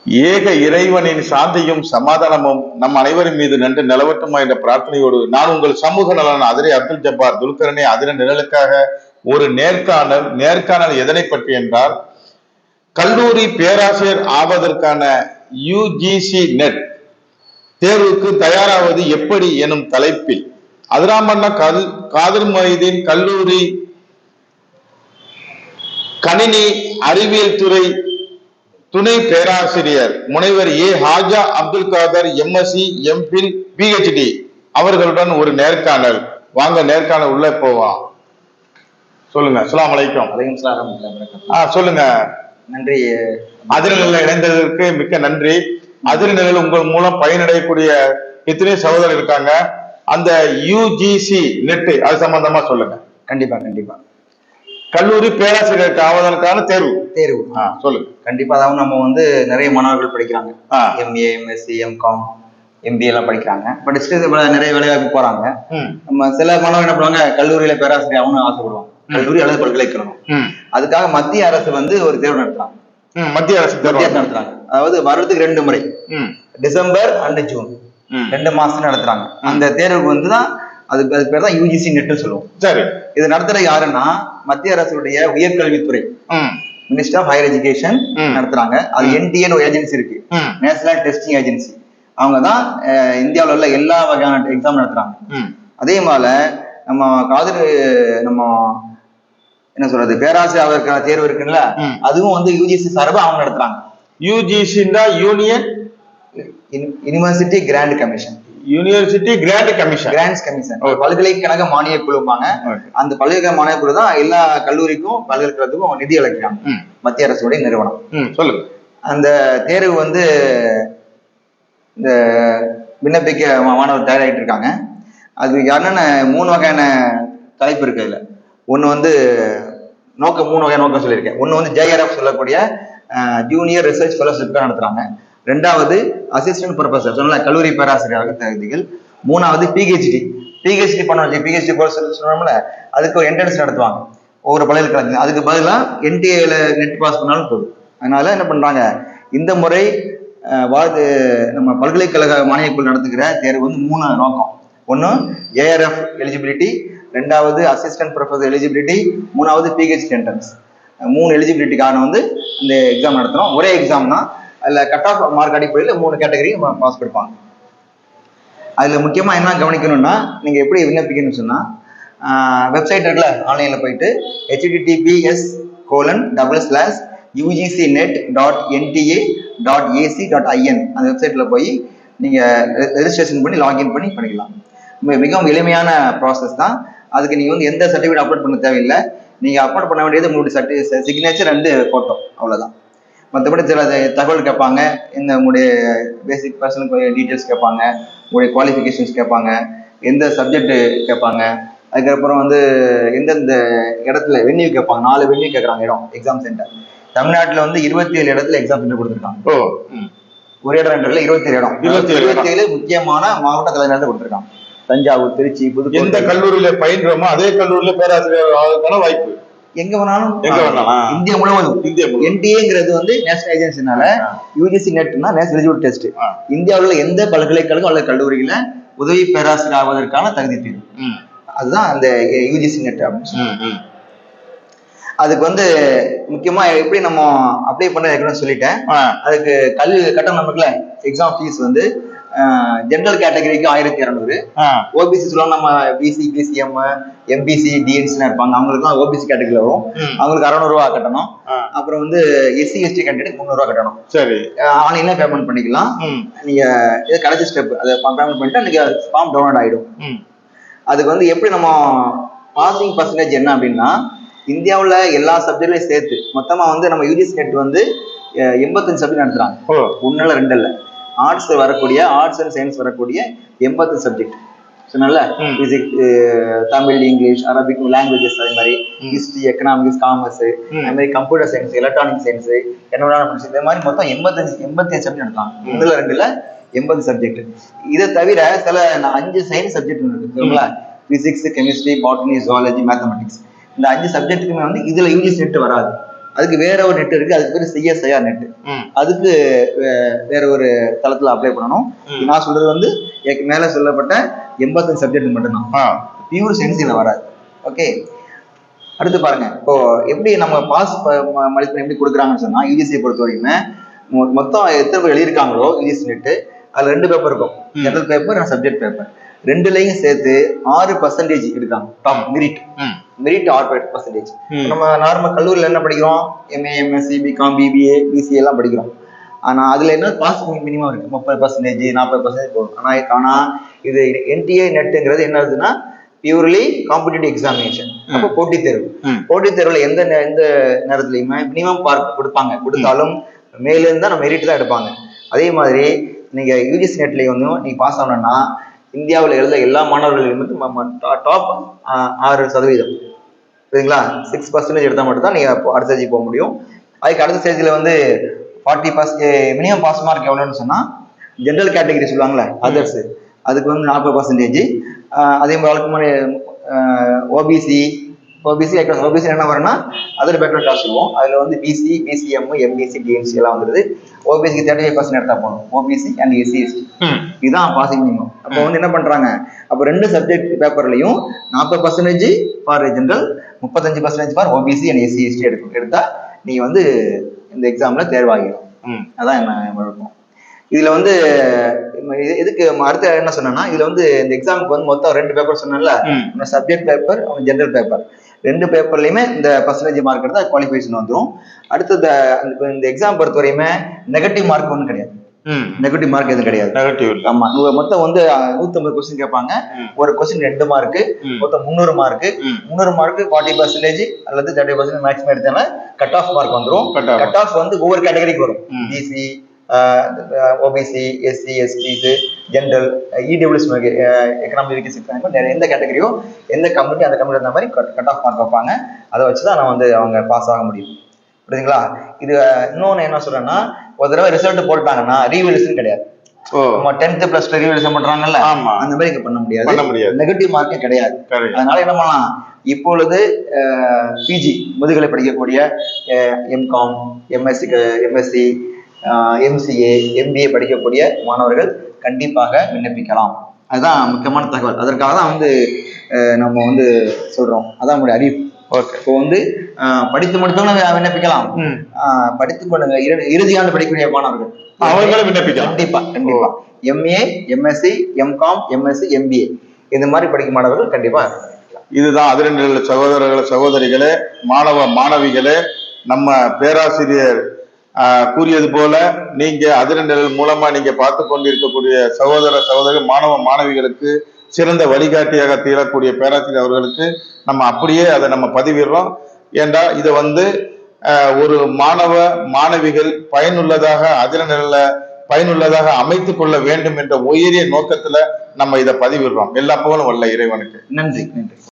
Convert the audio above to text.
ஏக இறைவனின் சாந்தியும் சமாதானமும் நம் அனைவரின் மீது நன்று நிலவட்டுமா என்ற பிரார்த்தனையோடு நான் உங்கள் சமூக நலன் அதிரை அப்துல் ஜப்பார் துல்கரனே அதிர நிழலுக்காக ஒரு நேர்காணல் எதனை பற்றி என்றால் கல்லூரி பேராசிரியர் ஆவதற்கான யுஜிசி நெட் தேர்வுக்கு தயாராவது எப்படி எனும் தலைப்பில் அதிராமண்ணா காதர் மொய்தீன் கல்லூரி கணினி அறிவியல் துறை துணை பேராசிரியர் முனைவர் A Haja Abdul Kader MSc MPhil PhD அவர்களுடன் ஒரு நேர்காணல். வாங்க நேர்காணல் உள்ள போவோம். சொல்லுங்க. அஸ்ஸலாமு அலைக்கும். சொல்லுங்க. நன்றி. அதிர்நிலையில் இணைந்ததற்கு மிக்க நன்றி. அதிர்நிலையில் உங்கள் மூலம் பயனடையக்கூடிய எத்தனை சகோதரர் இருக்காங்க. அந்த யுஜிசி நெட் அது சம்பந்தமா சொல்லுங்க. கண்டிப்பா கண்டிப்பா. கல்லூரி பேராசிரியருக்கு ஆவதற்கான தேர்வு சொல்லுங்க. கண்டிப்பா. அதாவது நம்ம வந்து நிறைய மாணவர்கள் படிக்கிறாங்க. எம்ஏ, எம்எஸ்சி, எம்காம், எம்பிஏ எல்லாம் படிக்கிறாங்க. படிச்சுட்டு நிறைய வேலைவாய்ப்பு போறாங்க. நம்ம சில மாணவர்கள் என்ன பண்ணுவாங்க, கல்லூரியில பேராசிரியர் ஆகணும்னு ஆசைப்படுவாங்க. கல்லூரி அல்லது பல்கலைக்கழகம். அதுக்காக மத்திய அரசு வந்து ஒரு தேர்வு நடத்துறாங்க. மத்திய அரசு நடத்துறாங்க. அதாவது வருடத்துக்கு 2 முறை, டிசம்பர் அண்ட் ஜூன் 2 மாசம் நடத்துறாங்க. அந்த தேர்வுக்கு வந்துதான் அதுக்கு பேர் தான் யுஜிசி நெட்னு சொல்லுவோம். சரி. இது நடத்துறது யாருன்னா மத்திய அரசுடைய உயர்கல்வித்துறை, மினிஸ்டர் ஆஃப் ஹையர் எஜுகேஷன் நடத்துறாங்க. அது என்டிஏன்னு ஒரு ஏஜென்சி இருக்கு, நேஷனல் டெஸ்டிங் ஏஜென்சி. அவங்க தான் இந்தியாவில் உள்ள எல்லா வகையான எக்ஸாம் நடத்துறாங்க. அதே மாதிரி நம்ம என்ன சொல்றது, பேராசிரியர் ஆவதற்கான தேர்வு இருக்குல்ல, அதுவும் வந்து யுஜிசி சார்பா அவங்க நடத்துறாங்க. Union university grant commission. பல்கலைக்கழக மானிய குழுப்பாங்க. அந்த பல்கலைக்கழக மானிய குழு தான் எல்லா கல்லூரிக்கும் பல்கலைக்கழகத்துக்கும் நிதி அளிக்கிறாங்க, மத்திய அரசுடைய நிறுவனம். சொல்லுங்க. அந்த தேர்வு வந்து இந்த விண்ணப்பிக்க மாணவர் தயாராகிட்டு இருக்காங்க. அது என்னென்ன 3 வகையான தலைப்பு இருக்கு. அதுல ஒண்ணு வந்து 3 வகையான நோக்கம் சொல்லியிருக்கேன். ஒண்ணு வந்து JRF சொல்லக்கூடிய ஜூனியர் ரிசர்ச் ஃபெலோஷிப் நடத்துறாங்க. 2வது அசிஸ்டன்ட் ப்ரொஃபசர் சொன்ன கல்லூரி பேராசிரியராக தகுதிகள். 3வது பிஹெச்டி பண்ண பிஹெச்டி கோர்ஸ் சொன்னோம்ல, அதுக்கு ஒரு என்ட்ரன்ஸ் நடத்துவாங்க ஒவ்வொரு பல்கலைக்கழகம். அதுக்கு பதிலாக என்டிஏல நெட் பாஸ் பண்ணாலும் போதும். அதனால என்ன பண்றாங்க, இந்த முறை நம்ம பல்கலைக்கழக மானியக்குழு நடத்துகிற தேர்வு வந்து 3 நோக்கம். ஒன்று JRF எலிஜிபிலிட்டி, 2வது அசிஸ்டன்ட் ப்ரொஃபசர் எலிஜிபிலிட்டி, 3வது பிஹெச்டி என்ட்ரன்ஸ். 3 எலிஜிபிலிட்டிக்கான வந்து இந்த எக்ஸாம் நடத்துறோம். ஒரே எக்ஸாம் தான். அதுல கட் ஆஃப் மார்க் அடிப்படையில் 3 கேட்டகரி பாஸ் கொடுப்பாங்க. அதுல முக்கியமா என்ன கவனிக்கணும்னா, நீங்க எப்படி விண்ணப்பிக்கணும்னு சொன்னா, வெப்சைட் இருக்குல்ல, ஆன்லைன்ல போயிட்டு https://ugcnet.nta.ac.in அந்த வெப்சைட்ல போய் நீங்க ரெஜிஸ்ட்ரேஷன் பண்ணி லாகின் பண்ணி பண்ணிக்கலாம். மிகவும் எளிமையான ப்ராசஸ் தான். அதுக்கு நீங்க வந்து எந்த சர்டிஃபிகேட் அப்லோட் பண்ண தேவையில்லை. நீங்க அப்லோட் பண்ண வேண்டியது உங்களுடைய சிக்னேச்சர் 2 போட்டோ, அவ்வளவுதான். மற்றபடி சில தகவல் கேட்பாங்க, உங்களுடைய பேசிக் பர்சனல் டீட்டெயில்ஸ் கேட்பாங்க, உங்களுடைய குவாலிஃபிகேஷன்ஸ் கேட்பாங்க, எந்த சப்ஜெக்ட் கேட்பாங்க, அதுக்கப்புறம் வந்து எந்தெந்த இடத்துல வென்யூ கேட்பாங்க. 4 வென்யூ கேட்குறாங்க இடம், எக்ஸாம் சென்டர். தமிழ்நாட்டில் வந்து 27 இடத்துல எக்ஸாம் சென்டர் கொடுத்துருக்காங்க. ஒரு இடம் 2 இடத்துல 27 இடம், 27 முக்கியமான மாவட்ட தலைநகரத்தை கொடுத்துருக்காங்க. தஞ்சாவூர், திருச்சி, புதுக்கோட்டை. எந்த கல்லூரியில பயின்றோமோ அதே கல்லூரியில பேராசிரியர் ஆவதற்கான வாய்ப்பு எங்க வேணாலும் இந்தியா முழுவதும். என்டிஏங்கிறது வந்து நேஷனல் ஏஜென்சினால, யுஜிசி நெட்னா நேஷனல் எலிஜிபிலிட்டி டெஸ்ட். இந்தியாவில் எந்த பல்கலைக்கழகம் அல்லது கல்லூரியில உதவி பேராசிரியர் ஆவதற்கான தகுதி தேர்வு, அதுதான் அந்த யுஜிசி நெட் அப்படின்னு. அதுக்கு வந்து முக்கியமா எப்படி நம்ம அப்ளை பண்ண சொல்லிட்டேன். அதுக்கு கல்வி கட்டணம் நமக்குல எக்ஸாம் ஃபீஸ் வந்து ஜெனரல் கேட்டகரிக்கு 1200, ஓபிசி சொல்லுவாங்க. நம்ம பிசி, பிசிஎம், எம்பிசி, டிஎன்சி இருப்பாங்க, அவங்களுக்குலாம் ஓபிசி கேட்டகரியில வரும். அவங்களுக்கு 600 ரூபா கட்டணும். அப்புறம் வந்து எஸ்சி எஸ்டி கேண்டிடேட் 300 ரூபா கட்டணும். சரி. ஆன்லைன்ல பேமெண்ட் பண்ணிக்கலாம். நீங்க இது கடைசி ஸ்டெப், அதை பேமெண்ட் பண்ணிட்டு நீங்க ஃபார்ம் டவுன்லோட் ஆயிடும். அதுக்கு வந்து எப்படி நம்ம பாசிங் பர்சன்டேஜ் என்ன அப்படின்னா, இந்தியாவில் எல்லா சப்ஜெக்ட்லையும் சேர்த்து மொத்தமா வந்து நம்ம யூஜிசி நெட் வந்து 85 சப்ஜெக்ட் நடத்துறாங்க. 1 இல்ல 2 இல்ல, ஆர்ட்ஸ் வரக்கூடிய, ஆர்ட்ஸ் அண்ட் சயின்ஸ் வரக்கூடிய 85 சப்ஜெக்ட் சொன்னால, physics, Tamil, English, Arabic languages, அதே மாதிரி ஹிஸ்டரி, எக்கனாமிக்ஸ், காமர்ஸ், அதே மாதிரி computer science, electronic science, environment, இந்த மாதிரி மொத்தம் 85 சப்ஜெக்ட் நடத்தாங்க. 1 இல்ல 2 இல்ல 80 சப்ஜெக்ட். இதை தவிர சில 5 சயின்ஸ் சப்ஜெக்ட் இருக்குங்களா, physics, chemistry, botany, zoology, mathematics. இந்த 5 சப்ஜெக்ட்டுக்குமே வந்து இதுல யூஜிசி நெட் வராது. அதுக்கு வேற ஒரு நெட் இருக்கு, அதுக்கு பேர் சிஎஸ்ஐஆர் நெட். அதுக்கு வேற ஒரு தளத்துல அப்ளை பண்ணணும். நான் சொல்றது வந்து எனக்கு மேல சொல்லப்பட்ட 85 சப்ஜெக்ட் மட்டும்தான், பியூர் சயின்ஸ்ல வராது. ஓகே, அடுத்து பாருங்க. இப்போ எப்படி நம்ம பாஸ் மதிப்பெண் எப்படி கொடுக்குறாங்கன்னு சொன்னா, யூஜிசியை பொறுத்த வரைக்குமே மொத்தம் எத்தனை பேர் எழுதியிருக்காங்களோ யூஜிசி நெட்டு, அதுல 2 பேப்பர் இருக்கும், ஜெனரல் பேப்பர், சப்ஜெக்ட் பேப்பர். ரெண்டுலையும் சேர்த்து 6% எடுக்காங்க. Top merit 6%. நம்ம நார்மல் கல்லூரியில் என்ன படிக்கிறோம், MA, MSc, BCom, BBA, BCA எல்லாம் படிக்கிறோம். ஆனா அதுல என்ன பாஸ் மினிமம் இருக்கு, 30%, 40% போகும். ஆனா இது என்டிஏ நெட்டுங்கிறது என்ன ஆகுதுன்னா பியூர்லி காம்படிட்டிவ் எக்ஸாமினேஷன். அப்போ போட்டித் தேர்வு. போட்டித் தேர்வுல எந்த நேரத்துலயுமே மினிமம் மார்க் கொடுப்பாங்க, கொடுத்தாலும் மேல இருந்தா நம்ம மெரிட் தான் எடுப்பாங்க. அதே மாதிரி நீங்க யூஜிசி நெட்லயும் வந்து நீங்க பாஸ் ஆகணும்னா இந்தியாவில் எழுத எல்லா மாணவர்களும் டாப் 6%, சரிங்களா, 6% எடுத்தா மட்டும் தான் நீங்க அடுத்த ஸ்டேஜ் போக முடியும். அதுக்கு அடுத்த ஸ்டேஜ்ல வந்து 40% மினிமம் பாஸ் மார்க் எவ்வளோன்னு சொன்னா, ஜென்ரல் கேட்டகரி சொல்லுவாங்கல்ல, அதர்ஸ், அதுக்கு வந்து 40%. அதே மாதிரி ஓபிசி என்ன வரும்னா அதர் பேக்ரவுண்ட் கிளாஸ் சொல்லுவோம். அதுல வந்து பிசி, பிசிஎம், எம்பிசி, டிஎன்சி எல்லாம் வந்துருது. ஓபிசிக்கு 35% எடுத்தா போகணும், ஓபிசி அண்ட் எஸ்சி எஸ்டி. இதுதான் பாசிங் மினிமம். அப்போ வந்து என்ன பண்றாங்க, அப்போ 2 சப்ஜெக்ட் பேப்பர்லையும் 40% for general, 35% for OBC and SC ST எடுத்தா நீங்க வந்து இந்த எக்ஸாம்ல தேர்வாகிடும். அதான் என்ன இருக்கும். இதுல வந்து எதுக்கு அடுத்த என்ன சொன்னா, இதுல வந்து இந்த எக்ஸாமுக்கு வந்து மொத்தம் 2 பேப்பர் சொன்னேன்ல, சப்ஜெக்ட் பேப்பர், ஜெனரல் பேப்பர். 2 பேப்பர்லயுமே இந்த பர்சன்டேஜ் மார்க் எடுத்தா குவாலிஃபிகேஷன் வந்துடும். அடுத்தது இந்த எக்ஸாம் பொறுத்த வரையுமே நெகட்டிவ் மார்க் ஒன்றும் கிடையாது. நெகட்டிவ் மார்க் எதுவும் கிடையாது. ஆமா, மொத்தம் வந்து 150 கொஸ்டின் கேட்பாங்க. ஒரு கொஸ்டின் 2 மார்க், மொத்தம் 300 மார்க். 300 மார்க் 40% அல்லது 30% மேக்ஸிமம் எடுத்தாலும் கட் ஆஃப் மார்க் வந்துடும். கட் ஆஃப் வந்து ஒவ்வொரு கேட்டகரிக்கு வரும். BC, OBC, SC, STs, general, EWS, economic weaker section, எந்த கேட்டகரியோ எந்த கம்யூனிட்டி அந்த கம்யூனிட்டி அந்த மாதிரி கட் ஆஃப் மார்க் வைப்பாங்க. அதை வச்சுதான் நம்ம வந்து அவங்க பாஸ் ஆக முடியும். புரியுதுங்களா? இது இன்னொன்னு என்ன சொல்றேன்னா, ஒரு தடவை ரிசல்ட் போட்டாங்கன்னா ரீவெலியூஷன் கிடையாது. 10th + 2 ரீவெலியூஷன் பண்றாங்கல்ல, அந்த மாதிரி இங்க பண்ண முடியாது. நெகட்டிவ் மார்க்கே கிடையாது. அதனால என்ன பண்ணலாம், இப்பொழுது பிஜி முதுகலை படிக்கக்கூடிய எம்காம், எம்எஸ்சி, எம்சிஏ, எம்பிஏ படிக்கக்கூடிய மாணவர்கள் கண்டிப்பாக விண்ணப்பிக்கலாம். அதுதான் முக்கியமான தகவல். அதற்காக தான் வந்து நம்ம வந்து சொல்றோம். அதான் நம்முடைய அறிவிப்பு. இப்போ வந்து படித்து முடித்தவங்க விண்ணப்பிக்கலாம், படித்து கொண்டு இறுதி ஆண்டு படிக்கக்கூடிய மாணவர்கள் அவர்களும் விண்ணப்பிக்கலாம். கண்டிப்பா MA, MSc, MCom, MSc, MBA இந்த மாதிரி படிக்கும் மாணவர்கள் கண்டிப்பா. இதுதான் அதிரண்டு சகோதரர்களே, சகோதரிகளே, மாணவ மாணவிகளே, நம்ம பேராசிரியர் கூறியது போல நீங்க அதிரண்டல் மூலமா நீங்க பார்த்து கொண்டிருக்கக்கூடிய சகோதர சகோதரி மாணவ மாணவிகளுக்கு சிறந்த வழிகாட்டியாக தீரக்கூடிய பேராசிரியர் அவர்களுக்கு நம்ம அப்படியே அதை நம்ம பதிவிடுறோம். ஏண்டா இதை வந்து ஒரு மாணவ மாணவிகள் பயனுள்ளதாக அதிரண்டல்ல பயனுள்ளதாக அமைத்துக் கொள்ள வேண்டும் என்ற உயரிய நோக்கத்துல நம்ம இதை பதிவிடுறோம். எல்லா புகழும் வல்ல இறைவனுக்கு. நன்றி.